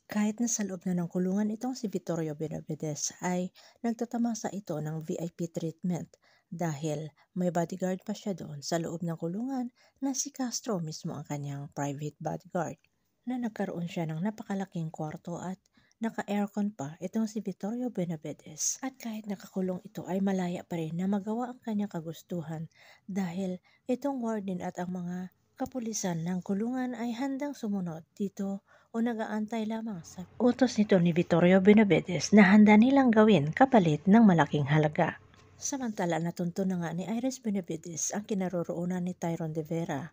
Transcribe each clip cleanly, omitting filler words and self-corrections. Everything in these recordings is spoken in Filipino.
Kahit nasa loob na ng kulungan itong si Vittorio Benavides ay nagtatamasa ito ng VIP treatment dahil may bodyguard pa siya doon sa loob ng kulungan na si Castro mismo ang kanyang private bodyguard, na nagkaroon siya ng napakalaking kwarto at naka-aircon pa itong si Vittorio Benavides. At kahit nakakulong ito ay malaya pa rin na magawa ang kanyang kagustuhan dahil itong warden at ang mga kapulisan ng kulungan ay handang sumunod dito o nag-aantay lamang sa utos nito ni Vittorio Benavides na handa nilang gawin kapalit ng malaking halaga. Samantala natunto na nga ni Iris Benavides ang kinaroroonan ni Tyrone de Vera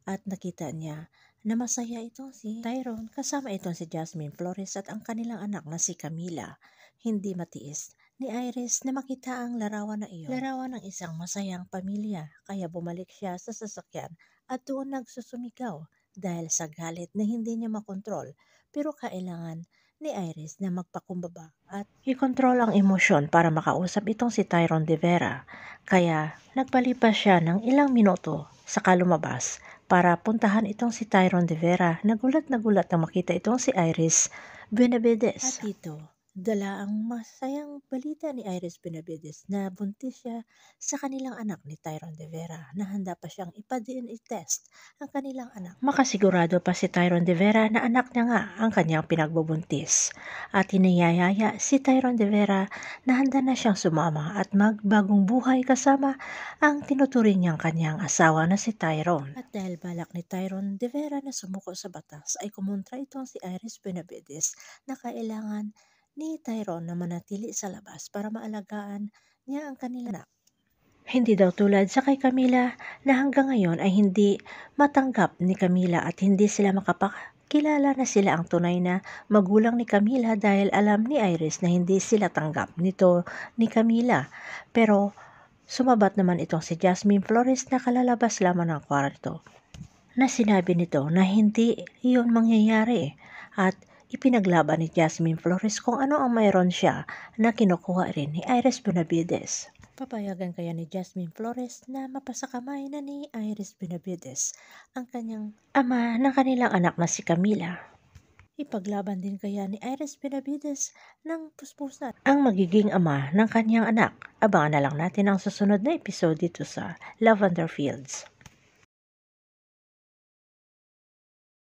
at nakita niya na masaya itong si Tyrone kasama itong si Jasmine Flores at ang kanilang anak na si Camila. Hindi matiis ni Iris na makita ang larawan na iyon, larawan ng isang masayang pamilya, kaya bumalik siya sa sasakyan at doon nagsusumigaw dahil sa galit na hindi niya makontrol, pero kailangan ni Iris na magpakumbaba at ikontrol ang emosyon para makausap itong si Tyrone de Vera. Kaya nagpalipas siya ng ilang minuto saka lumabas para puntahan itong si Tyrone de Vera. Nagulat na makita itong si Iris Benavides. At dito, dala ang masayang balita ni Iris Benavides na buntis siya sa kanilang anak ni Tyrone de Vera, na handa pa siyang ipa-DNA test ang kanilang anak. Makasigurado pa si Tyrone de Vera na anak niya nga ang kanyang pinagbubuntis. At hinayayaya si Tyrone de Vera na handa na siyang sumama at magbagong buhay kasama ang tinuturing niyang kanyang asawa na si Tyrone. At dahil balak ni Tyrone de Vera na sumuko sa batas, ay kumontra itong si Iris Benavides na kailangan ni Tyrone na manatili sa labas para maalagaan niya ang kanilang anak. Hindi daw tulad sa kay Camila na hanggang ngayon ay hindi matanggap ni Camila at hindi sila makapakilala na sila ang tunay na magulang ni Camila dahil alam ni Iris na hindi sila tanggap nito ni Camila. Pero sumabat naman itong si Jasmine Flores na kalalabas lamang ng kwarto, na sinabi nito na hindi iyon mangyayari at ipinaglaban ni Jasmine Flores kung ano ang mayroon siya na kinukuha rin ni Iris Benavides. Papayagan kaya ni Jasmine Flores na mapasakamay na ni Iris Benavides ang kanyang ama ng kanilang anak na si Camila? Ipaglaban din kaya ni Iris Benavides ng puspusan ang magiging ama ng kanyang anak? Abangan na lang natin ang susunod na episode dito sa Lavender Fields.